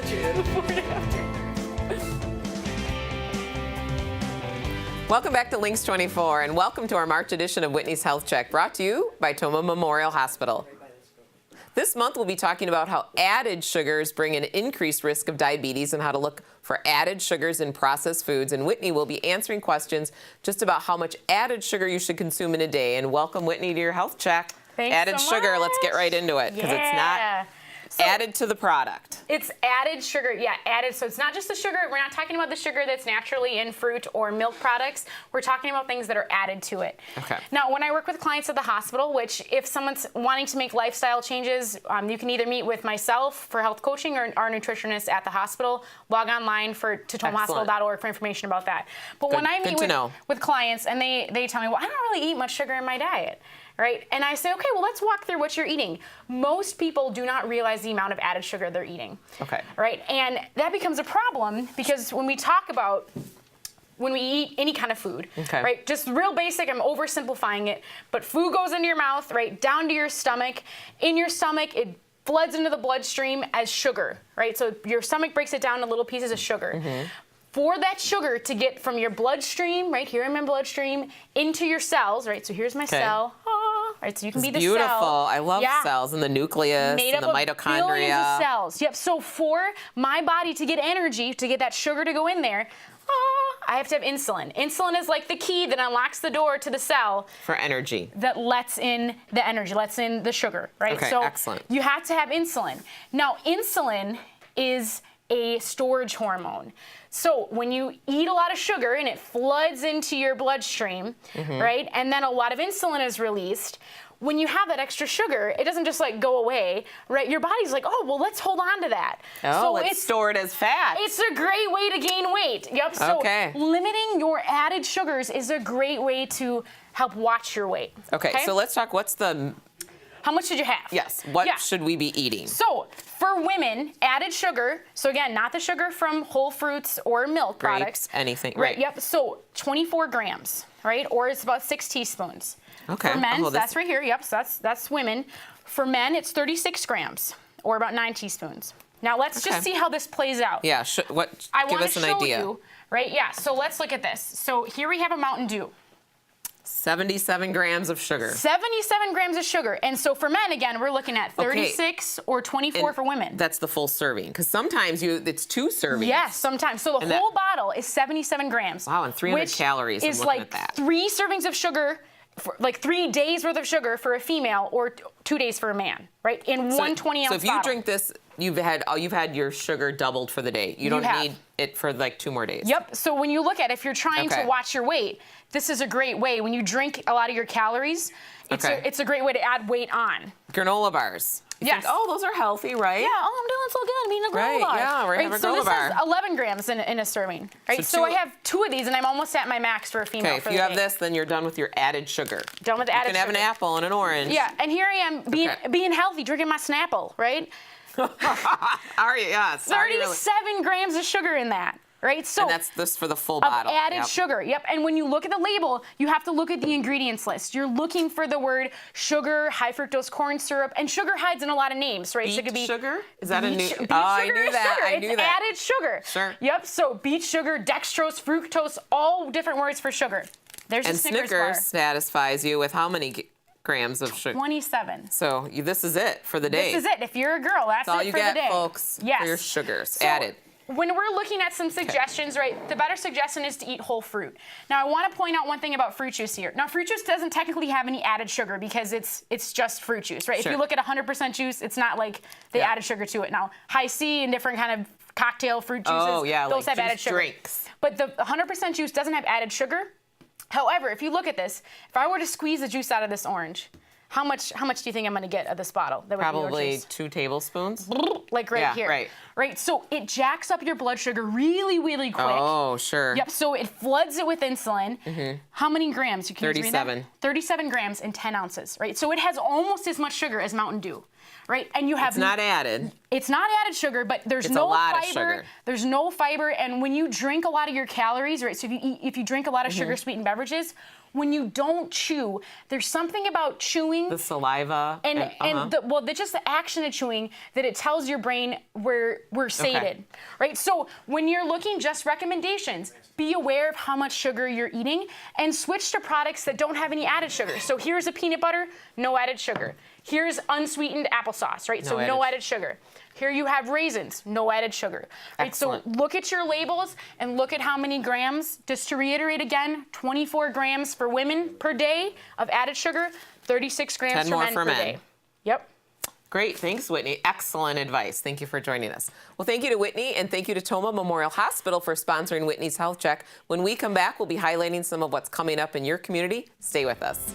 get you before and after. Welcome back to Links 24, and welcome to our March edition of Whitney's Health Check, brought to you by Tomah Memorial Hospital. This month, we'll be talking about how added sugars bring an increased risk of diabetes and how to look for added sugars in processed foods. And Whitney will be answering questions just about how much added sugar you should consume in a day. And welcome, Whitney, to your Health Check. Thanks added so sugar, much. let's get right into it, because it's not added to the product. It's added sugar, added. So it's not just the sugar. We're not talking about the sugar that's naturally in fruit or milk products. We're talking about things that are added to it. Okay. Now, when I work with clients at the hospital, which if someone's wanting to make lifestyle changes, you can either meet with myself for health coaching or our nutritionist at the hospital. Log online to tomahhospital.org for information about that. But when I meet with clients and they tell me, well, I don't really eat much sugar in my diet. Right? And I say, okay, well, let's walk through what you're eating. Most people do not realize the amount of added sugar they're eating. Okay. Right? And that becomes a problem because when we talk about when we eat any kind of food, right? Just real basic, I'm oversimplifying it, but food goes into your mouth, right? Down to your stomach. In your stomach, it floods into the bloodstream as sugar, right? So your stomach breaks it down into little pieces of sugar. For that sugar to get from your bloodstream, right here in my bloodstream, into your cells, right? So here's my cell. Right, so you can be the beautiful. cell. I love cells and the nucleus Made and up the of mitochondria. Billions of cells. Yep. So for my body to get energy, to get that sugar to go in there, I have to have insulin. Insulin is like the key that unlocks the door to the cell. For energy. That lets in the energy, lets in the sugar, right? Okay, so excellent. You have to have insulin. Now, insulin is a storage hormone. So when you eat a lot of sugar and it floods into your bloodstream, right, and then a lot of insulin is released, when you have that extra sugar, it doesn't just like go away, right? Your body's like, oh, well, let's hold on to that. Oh, so let's store it as fat. It's a great way to gain weight. Yep. So limiting your added sugars is a great way to help watch your weight. Okay, so let's talk, how much should you have? Yes, what should we be eating? So for women, added sugar, so again, not the sugar from whole fruits or milk products. Anything, right? Yep, so 24 grams, right? Or it's about 6 teaspoons. Okay. For men, so that's right here, yep, so that's women. For men, it's 36 grams, or about 9 teaspoons. Now let's just see how this plays out. Yeah, give us an idea. You, right, yeah, so let's look at this. So here we have a Mountain Dew. 77 grams of sugar. 77 grams of sugar. And so for men, again, we're looking at 36 or 24 for women. That's the full serving. Because sometimes it's 2 servings. Yes, sometimes. So the whole bottle is 77 grams. Wow, and 300 calories. Is like 3 servings of sugar, like 3 days worth of sugar for a female or 2 days for a man, right? In one 20-ounce bottle. So if you drink this, you've had your sugar doubled for the day. You don't need it for like 2 more days. Yep. So when you look at it, if you're trying to watch your weight, this is a great way. When you drink a lot of your calories, it's a great way to add weight on. Granola bars. You think, oh, those are healthy, right? Yeah, oh, I'm doing so good. I'm eating a granola bar. Yeah, we're having a granola bar. So this is 11 grams in a serving. Right, so I have 2 of these, and I'm almost at my max for a female. Okay, if you have this, then you're done with your added sugar. Done with the added sugar. You can have an apple and an orange. Yeah, and here I am being healthy, drinking my Snapple, right? Are you? Yes. 37 grams of sugar in that. Right, so and that's this for the full bottle. Added sugar, yep. And when you look at the label, you have to look at the ingredients list. You're looking for the word sugar, high fructose corn syrup, and sugar hides in a lot of names, right? Beet so it could be sugar? Is that a new? Beet I knew that. Sugar. I knew it's that. Added sugar. Sure. Yep. So beet sugar, dextrose, fructose, all different words for sugar. There's and a Snickers bar. Satisfies you with how many grams of sugar? 27. So this is it for the day. This is it. If you're a girl, that's all it you for get, the day. folks. Yes. For your sugars So, added. When we're looking at some suggestions, right, the better suggestion is to eat whole fruit. Now, I want to point out one thing about fruit juice here. Now, fruit juice doesn't technically have any added sugar because it's just fruit juice, right? If you look at 100% juice, it's not like they added sugar to it. Now, high C and different kind of cocktail fruit juices, those have added sugar. Drinks. But the 100% juice doesn't have added sugar. However, if you look at this, if I were to squeeze the juice out of this orange, how much do you think I'm going to get of this bottle? That would Probably be your 2 tablespoons. Like right here. Right. So it jacks up your blood sugar really, really quick. Oh, sure. Yep. So it floods it with insulin. How many grams? You can 37. 37 grams in 10 ounces. Right. So it has almost as much sugar as Mountain Dew. Right. And you have. It's not added. It's not added sugar, but there's no fiber. There's no fiber, and when you drink a lot of your calories, right? So if you drink a lot of sugar-sweetened beverages, when you don't chew, there's something about chewing. The saliva. Just the action of chewing that it tells your brain we're sated, right? So when you're looking, just recommendations, be aware of how much sugar you're eating and switch to products that don't have any added sugar. So here's a peanut butter, no added sugar. Here's unsweetened applesauce, right? No added sugar. Here you have raisins, no added sugar. Right? So look at your labels and look at how many grams. Just to reiterate again, 24 grams for women per day of added sugar, 36 grams for men per day. Yep. Great. Thanks, Whitney. Excellent advice. Thank you for joining us. Well, thank you to Whitney and thank you to Tomah Memorial Hospital for sponsoring Whitney's Health Check. When we come back, we'll be highlighting some of what's coming up in your community. Stay with us.